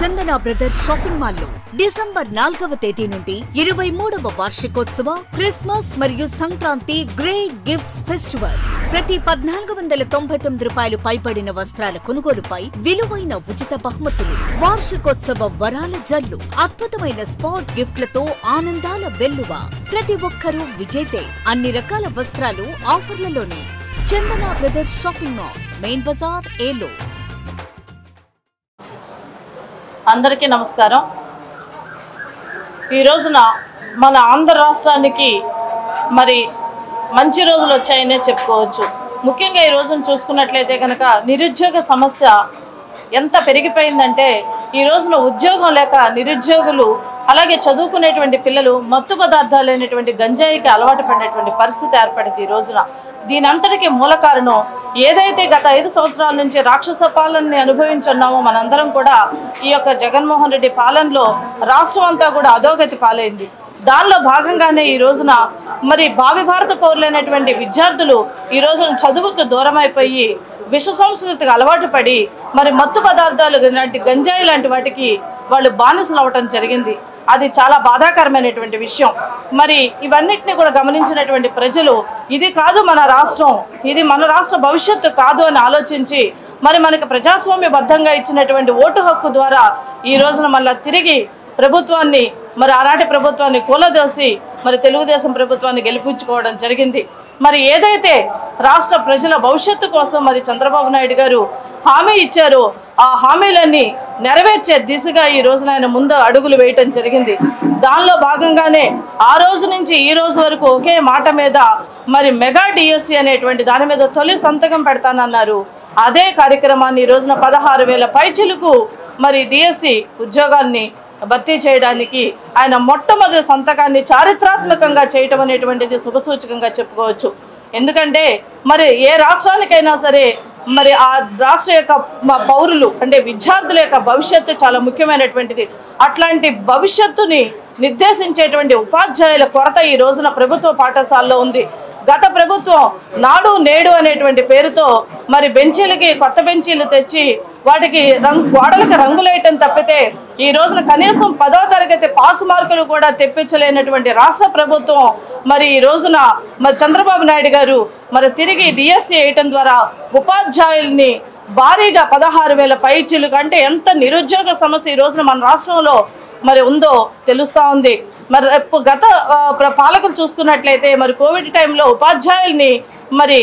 చందన Brothers Shopping mall లో December 4వ తేదీ నుండి 23వ వార్షికోత్సవ క్రిస్మస్ మరియు సంక్రాంతి గ్రేట్ గిఫ్ట్స్ ఫెస్టివల్. ప్రతి 1499 రూపాయలు పైబడిన వస్త్రాల కొనుగోలుపై విలువైన ఉచిత బహుమతులు, వార్షికోత్సవ వరాల జల్లు, అద్భుతమైన స్పాట్ గిఫ్ట్లతో ఆనందాల వెల్లువ. ప్రతి ఒక్కరూ విజేతే. అన్ని రకాల వస్త్రాలు ఆఫర్లలోనే. Chandana Brothers Shopping Mall, main Bazar, ఏలో. అందరికీ నమస్కారం. ఈ రోజున మన ఆంధ్ర రాష్ట్రానికి మరి మంచి రోజులు వచ్చాయనే చెప్పుకోవచ్చు. ముఖ్యంగా ఈ రోజును చూసుకున్నట్లయితే కనుక నిరుద్యోగ సమస్య ఎంత పెరిగిపోయిందంటే ఈ రోజున ఉద్యోగం లేక నిరుద్యోగులు అలాగే చదువుకునేటువంటి పిల్లలు మత్తు పదార్థాలు అయినటువంటి గంజాయికి అలవాటు పడినటువంటి పరిస్థితి ఏర్పడింది ఈ రోజున. దీని అంతటికీ మూల కారణం ఏదైతే గత 5 సంవత్సరాల నుంచి రాక్షస పాలనని అనుభవించున్నామో మనందరం కూడా ఈ యొక్క జగన్మోహన్ రెడ్డి పాలనలో రాష్ట్రం అంతా కూడా అధోగతి పాలైంది. దానిలో భాగంగానే ఈ రోజున మరి భావి భారత పౌరులైనటువంటి విద్యార్థులు ఈ రోజున చదువుకు దూరం అయిపోయి విష సంస్కృతికి అలవాటు పడి మరి మత్తు పదార్థాలు లాంటి గంజాయి లాంటి వాటికి వాళ్ళు బానిసలు అవటం జరిగింది. అది చాలా బాధాకరమైనటువంటి విషయం. మరి ఇవన్నిటిని కూడా గమనించినటువంటి ప్రజలు ఇది కాదు మన రాష్ట్రం, ఇది మన రాష్ట్ర భవిష్యత్తు కాదు అని ఆలోచించి మరి మనకు ప్రజాస్వామ్యబద్ధంగా ఇచ్చినటువంటి ఓటు హక్కు ద్వారా ఈ రోజున మళ్ళీ తిరిగి ప్రభుత్వాన్ని మరి ఆనాటి ప్రభుత్వాన్ని కూలదోసి మరి తెలుగుదేశం ప్రభుత్వాన్ని గెలిపించుకోవడం జరిగింది. మరి ఏదైతే రాష్ట్ర ప్రజల భవిష్యత్తు కోసం మరి చంద్రబాబు నాయుడు గారు హామీ ఇచ్చారో ఆ హామీలన్నీ నెరవేర్చే దిశగా ఈ రోజున ఆయన ముందు అడుగులు వేయటం జరిగింది. దానిలో భాగంగానే ఆ రోజు నుంచి ఈ రోజు వరకు ఒకే మాట మీద మరి మెగా డిఎస్సి అనేటువంటి దాని మీద తొలి సంతకం పెడతానన్నారు. అదే కార్యక్రమాన్ని ఈ రోజున 16,000 పైచిలకు మరి డిఎస్సి ఉద్యోగాన్ని భర్తీ చేయడానికి ఆయన మొట్టమొదటి సంతకాన్ని చారిత్రాత్మకంగా చేయటం అనేటువంటిది శుభసూచకంగా చెప్పుకోవచ్చు. ఎందుకంటే మరి ఏ రాష్ట్రానికైనా సరే మరి ఆ రాష్ట్ర యొక్క పౌరులు అంటే విద్యార్థుల యొక్క భవిష్యత్తు చాలా ముఖ్యమైనటువంటిది. అట్లాంటి భవిష్యత్తుని నిర్దేశించేటువంటి ఉపాధ్యాయుల కొరత ఈ రోజున ప్రభుత్వ పాఠశాలలో ఉంది. గత ప్రభుత్వం నాడు నేడు అనేటువంటి పేరుతో మరి బెంచీలకి కొత్త బెంచీలు తెచ్చి వాటికి గోడలకు రంగులేయటం తప్పితే ఈ రోజున కనీసం 10వ తరగతి పాస్ మార్కులు కూడా తెప్పించలేనటువంటి రాష్ట్ర ప్రభుత్వం మరి ఈ రోజున మరి చంద్రబాబు నాయుడు గారు మరి తిరిగి డిఎస్సి వేయటం ద్వారా ఉపాధ్యాయుల్ని భారీగా 16,000 పైచీలు కంటే ఎంత నిరుద్యోగ సమస్య ఈ రోజున మన రాష్ట్రంలో మరి ఉందో తెలుస్తూ ఉంది. మరి గత పాలకులు చూసుకున్నట్లయితే మరి కోవిడ్ టైంలో ఉపాధ్యాయుల్ని మరి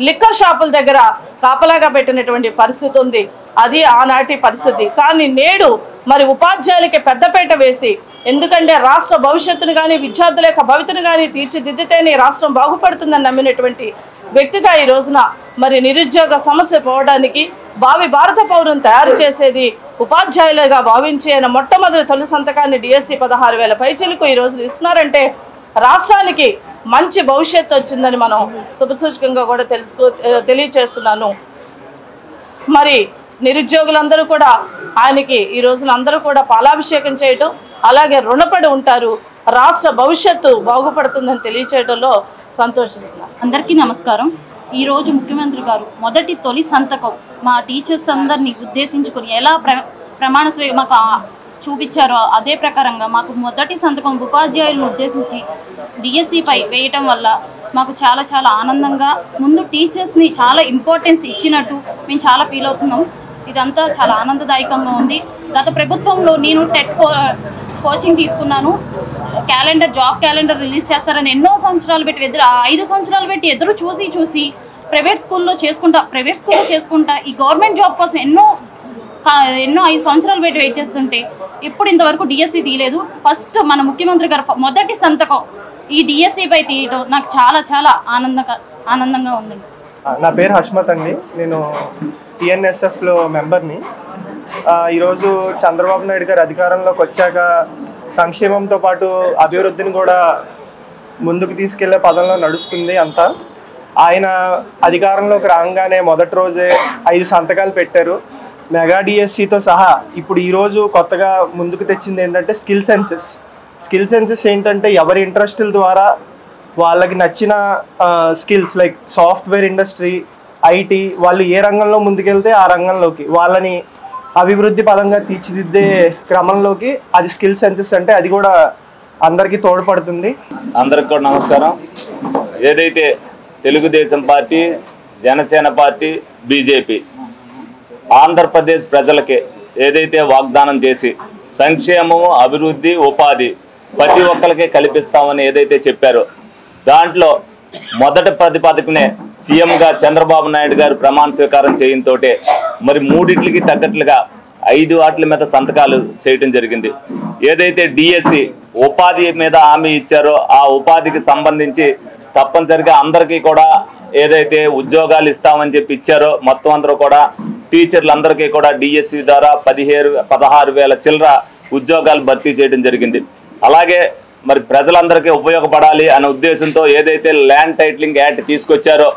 లిక్కర్ షాపుల దగ్గర కాపలాగా పెట్టినటువంటి పరిస్థితి ఉంది. అది ఆనాటి పరిస్థితి. కానీ నేడు మరి ఉపాధ్యాయులకి పెద్దపీట వేసి, ఎందుకంటే రాష్ట్ర భవిష్యత్తును కానీ విద్యార్థుల యొక్క భవితను కానీ తీర్చిదిద్దితేనే రాష్ట్రం బాగుపడుతుందని నమ్మినటువంటి వ్యక్తిగా ఈ రోజున మరి నిరుద్యోగ సమస్య పోవడానికి భావి భారత పౌరుని తయారు చేసేది ఉపాధ్యాయులుగా భావించి ఆయన మొట్టమొదటి తొలి సంతకాన్ని డిఎస్సి 16,000 పైచీలకు ఈ రోజులు ఇస్తున్నారంటే రాష్ట్రానికి మంచి భవిష్యత్తు వచ్చిందని మనం శుభసూచకంగా కూడా తెలియచేస్తున్నాను. మరి నిరుద్యోగులందరూ కూడా ఆయనకి ఈ రోజున అందరూ కూడా పాలాభిషేకం చేయటం అలాగే రుణపడి ఉంటారు. రాష్ట్ర భవిష్యత్తు బాగుపడుతుందని తెలియచేయడంలో సంతోషిస్తున్నాను. అందరికీ నమస్కారం. ఈరోజు ముఖ్యమంత్రి గారు మొదటి తొలి సంతకం మా టీచర్స్ అందరినీ ఉద్దేశించుకొని ఎలా ప్రమాణ మాకు చూపించారో అదే ప్రకారంగా మాకు మొదటి సంతకం ఉపాధ్యాయులను ఉద్దేశించి డిఎస్సిపై వేయటం వల్ల మాకు చాలా చాలా ఆనందంగా, ముందు టీచర్స్ని చాలా ఇంపార్టెన్స్ ఇచ్చినట్టు మేము చాలా ఫీల్ అవుతున్నాం. ఇదంతా చాలా ఆనందదాయకంగా ఉంది. గత ప్రభుత్వంలో నేను టెట్ కోచింగ్ తీసుకున్నాను. జాబ్ క్యాలెండర్ రిలీజ్ చేస్తారని ఎన్నో సంవత్సరాలు పెట్టి 5 సంవత్సరాలు పెట్టి ఎదురు చూసి ప్రైవేట్ స్కూల్లో చేసుకుంటా ఈ గవర్నమెంట్ జాబ్ కోసం ఎన్నో 5 సంవత్సరాలు పెట్టి వెయిట్ చేస్తుంటే ఇప్పుడు ఇంతవరకు డిఎస్సి తీయలేదు. ఫస్ట్ మన ముఖ్యమంత్రి గారు మొదటి సంతకం ఈ డిఎస్సిపై తీయడం నాకు చాలా చాలా ఆనందంగా ఉందండి. నా పేరు హష్మత్ అండి. నేను టీఎన్ఎస్ఎఫ్లో మెంబర్ని. ఈరోజు చంద్రబాబు నాయుడు గారు అధికారంలోకి వచ్చాక సంక్షేమంతో పాటు అభివృద్ధిని కూడా ముందుకు తీసుకెళ్లే పదంలో నడుస్తుంది అంతా. ఆయన అధికారంలోకి రాగానే మొదటి రోజే 5 సంతకాలు పెట్టారు. మెగా డిఎస్సితో సహా ఇప్పుడు ఈరోజు కొత్తగా ముందుకు తెచ్చింది ఏంటంటే స్కిల్ సెన్సెస్ ఏంటంటే ఎవరి ఇంట్రెస్టుల ద్వారా వాళ్ళకి నచ్చిన skills like software industry, IT, వాళ్ళు ఏ రంగంలో ముందుకెళ్తే ఆ రంగంలోకి వాళ్ళని అభివృద్ధి పరంగా తీర్చిదిద్దే క్రమంలోకి అది స్కిల్ సెన్సెస్ అంటే అది కూడా అందరికీ తోడ్పడుతుంది. అందరికి కూడా నమస్కారం. ఏదైతే Telugu Desam party, Janasena party, BJP Andhra Pradesh ప్రజలకి ఏదైతే వాగ్దానం చేసి సంక్షేమము, అభివృద్ధి, ఉపాధి ప్రతి ఒక్కరికి కల్పిస్తామని ఏదైతే చెప్పారో దాంట్లో మొదటి ప్రతిపాదకనే సీఎంగా చంద్రబాబు నాయుడు గారు ప్రమాణ స్వీకారం చేయడంతో మరి మూడిట్లకి తగ్గట్లుగా 5 వాటిల మీద సంతకాలు చేయడం జరిగింది. ఏదైతే డిఎస్సి ఉపాధి మీద హామీ ఇచ్చారో ఆ ఉపాధికి సంబంధించి తప్పనిసరిగా అందరికీ కూడా ఏదైతే ఉద్యోగాలు ఇస్తామని చెప్పి ఇచ్చారో మొత్తం అందరూ కూడా టీచర్లందరికీ కూడా డిఎస్సి ద్వారా 16,000 చిల్లర ఉద్యోగాలు భర్తీ చేయడం జరిగింది. అలాగే మరి ప్రజలందరికీ ఉపయోగపడాలి అనే ఉద్దేశంతో ఏదైతే ల్యాండ్ టైటిలింగ్ యాక్ట్ తీసుకొచ్చారో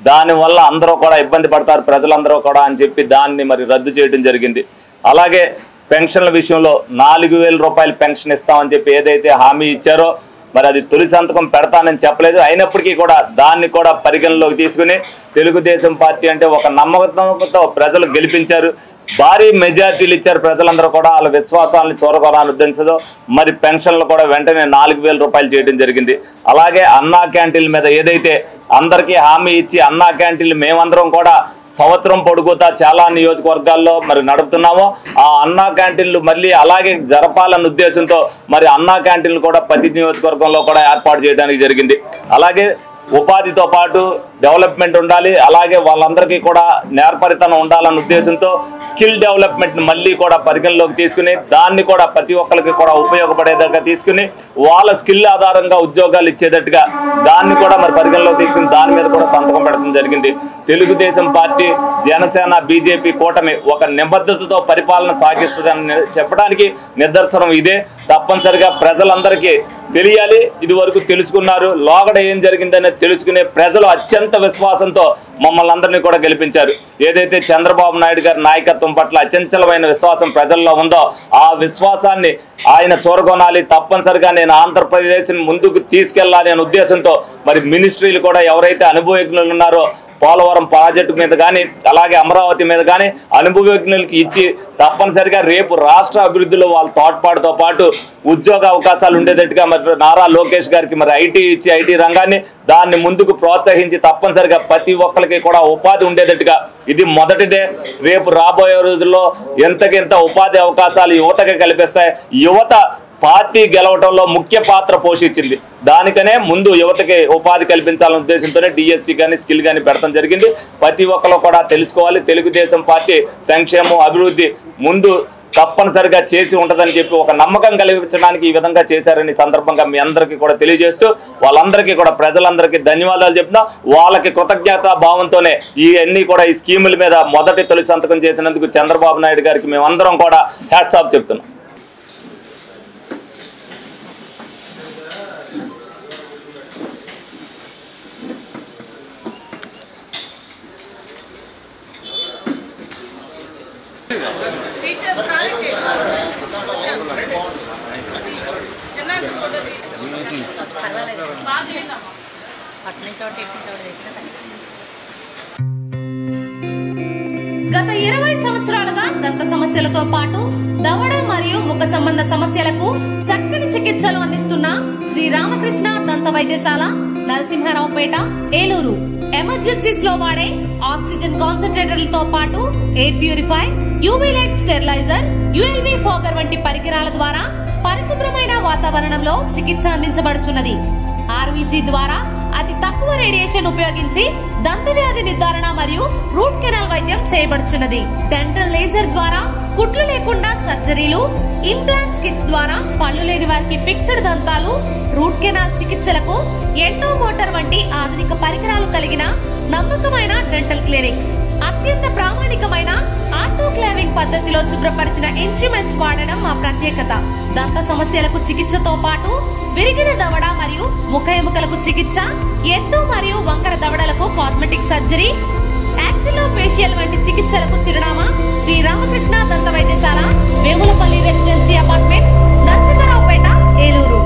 దానివల్ల అందరూ కూడా ఇబ్బంది పడతారు ప్రజలందరూ కూడా అని చెప్పి దాన్ని మరి రద్దు చేయడం జరిగింది. అలాగే పెన్షన్ల విషయంలో 4,000 రూపాయలు పెన్షన్ ఇస్తామని చెప్పి ఏదైతే హామీ ఇచ్చారో మరి అది తొలి సంతకం పెడతానని చెప్పలేదు. అయినప్పటికీ కూడా దాన్ని కూడా పరిగణలోకి తీసుకుని తెలుగుదేశం పార్టీ అంటే ఒక నమ్మకంతో ప్రజలు గెలిపించారు. భారీ మెజార్టీలు ఇచ్చారు. ప్రజలందరూ కూడా వాళ్ళ విశ్వాసాలను చూరగొనాలని ఉద్దేశంతో మరి పెన్షన్లు కూడా వెంటనే 4,000 రూపాయలు చేయడం జరిగింది. అలాగే అన్నా క్యాంటీన్ల మీద ఏదైతే అందరికీ హామీ ఇచ్చి అన్నా క్యాంటీన్లు మేమందరం కూడా సంవత్సరం పొడుగుతా చాలా నియోజకవర్గాల్లో మరి నడుపుతున్నామో ఆ అన్నా క్యాంటీన్లు మళ్ళీ అలాగే జరపాలన్న ఉద్దేశంతో మరి అన్నా క్యాంటీన్లు కూడా ప్రతి నియోజకవర్గంలో కూడా ఏర్పాటు చేయడానికి జరిగింది. అలాగే ఉపాధితో పాటు డెవలప్మెంట్ ఉండాలి, అలాగే వాళ్ళందరికీ కూడా నేర్పరితనం ఉండాలన్న ఉద్దేశంతో స్కిల్ డెవలప్మెంట్ మళ్ళీ కూడా పరిగణలోకి తీసుకుని దాన్ని కూడా ప్రతి ఒక్కరికి కూడా ఉపయోగపడేదట్టుగా తీసుకుని వాళ్ళ స్కిల్ ఆధారంగా ఉద్యోగాలు ఇచ్చేటట్టుగా దాన్ని కూడా మరి పరిగణలోకి తీసుకుని దాని మీద కూడా సంతకం పెట్టడం జరిగింది. తెలుగుదేశం పార్టీ, జనసేన, బీజేపీ కూటమి ఒక నిబద్ధతతో పరిపాలన సాగిస్తుందని చెప్పడానికి నిదర్శనం ఇదే. తప్పనిసరిగా ప్రజలందరికీ తెలియాలి. ఇది వరకు తెలుసుకున్నారు, లోగడ ఏం జరిగిందనే తెలుసుకునే ప్రజలు అత్యంత విశ్వాసంతో మమ్మల్ని అందరినీ కూడా గెలిపించారు. ఏదైతే చంద్రబాబు నాయుడు గారి నాయకత్వం పట్ల అచంచలమైన విశ్వాసం ప్రజల్లో ఉందో ఆ విశ్వాసాన్ని ఆయన చూరగొనాలి. తప్పనిసరిగా నేను ఆంధ్రప్రదేశ్ని ముందుకు తీసుకెళ్లాలి అనే ఉద్దేశంతో మరి మినిస్ట్రీలు కూడా ఎవరైతే అనుభవజ్ఞులు ఉన్నారో పోలవరం ప్రాజెక్టు మీద కానీ అలాగే అమరావతి మీద కానీ అనుభవజ్ఞులకి ఇచ్చి తప్పనిసరిగా రేపు రాష్ట్ర అభివృద్ధిలో వాళ్ళ తోడ్పాటుతో పాటు ఉద్యోగ అవకాశాలు ఉండేటట్టుగా మరి నారా లోకేష్ గారికి మరి ఐటీ ఇచ్చి ఐటీ రంగాన్ని దాన్ని ముందుకు ప్రోత్సహించి తప్పనిసరిగా ప్రతి ఒక్కరికి కూడా ఉపాధి ఉండేటట్టుగా ఇది మొదటిదే. రేపు రాబోయే రోజుల్లో ఎంతకింత ఉపాధి అవకాశాలు యువతకి కల్పిస్తాయి. యువత పార్టీ గెలవడంలో ముఖ్య పాత్ర పోషించింది. దానికనే ముందు యువతకి ఉపాధి కల్పించాలనే ఉద్దేశంతోనే డిఎస్సి కానీ స్కిల్ కానీ పెడతాం జరిగింది. ప్రతి ఒక్కరు కూడా తెలుసుకోవాలి. తెలుగుదేశం పార్టీ సంక్షేమం, అభివృద్ధి ముందు తప్పనిసరిగా చేసి ఉంటుందని చెప్పి ఒక నమ్మకం కలిగించడానికి ఈ విధంగా చేశారని సందర్భంగా మీ అందరికీ కూడా తెలియజేస్తూ వాళ్ళందరికీ కూడా ప్రజలందరికీ ధన్యవాదాలు చెప్తున్నా. వాళ్ళకి కృతజ్ఞతా భావంతోనే ఈ అన్ని కూడా ఈ స్కీముల మీద తొలి సంతకం చేసినందుకు చంద్రబాబు నాయుడు గారికి మేమందరం కూడా హ్యాట్స్ ఆఫ్ చెప్తున్నాం. గత 20 సంవత్సరాలుగా దంత సమస్యలతో పాటు దవడ మరియు ముఖ సంబంధ సమస్యలకు చక్కని చికిత్సలు అందిస్తున్న శ్రీ రామకృష్ణ దంత వైద్యశాల, నరసింహారావుపేట, ఏలూరు. ఎమర్జెన్సీస్ లో వాడే ఆక్సిజన్ కాన్సంట్రేటర్లతో పాటు air purify, UV light steriliser, ULV fogger వంటి పరికరాల ద్వారా పరిశుభ్రమైన వాతావరణంలో చికిత్స అందించబడుచున్నది. ఆర్వీజీ ద్వారా అతి తక్కువ రేడియేషన్ ఉపయోగించి దంత వ్యాధి నిర్ధారణ మరియు రూట్ కెనాల్ వైద్యం చేయబడుచున్నది. డెంటల్ లేజర్ ద్వారా కుట్లు లేకుండా సర్జరీలు, ఇంప్లాంట్స్ కిట్స్ ద్వారా పళ్ళు లేని వారికి ఫిక్స్డ్ దంతాలు, రూట్ కెనాల్ చికిత్సలకు ఎండో మోటార్ వంటి ఆధునిక పరికరాలు కలిగిన నమ్మకమైన డెంటల్ క్లినిక్. అత్యంత ప్రామాణికమైన ఆటోక్లావింగ్ పద్ధతిలో శుభ్రపరిచిన ఇన్స్ట్రుమెంట్స్ వాడడం మా ప్రత్యేకత. దంత సమస్యలకు చికిత్సతో పాటు విరిగిన దవడ మరియు ముఖ ఎముకలకు చికిత్స, ఎత్తు మరియు వంకర దవడలకు కాస్మెటిక్ సర్జరీ, యాక్సిలోఫేషియల్ వంటి చికిత్సలకు చిరునామా శ్రీ రామకృష్ణ దంత వైద్యశాల, వేములపల్లి రెసిడెన్సీ అపార్ట్మెంట్, నరసింహారావుపేట, ఏలూరు.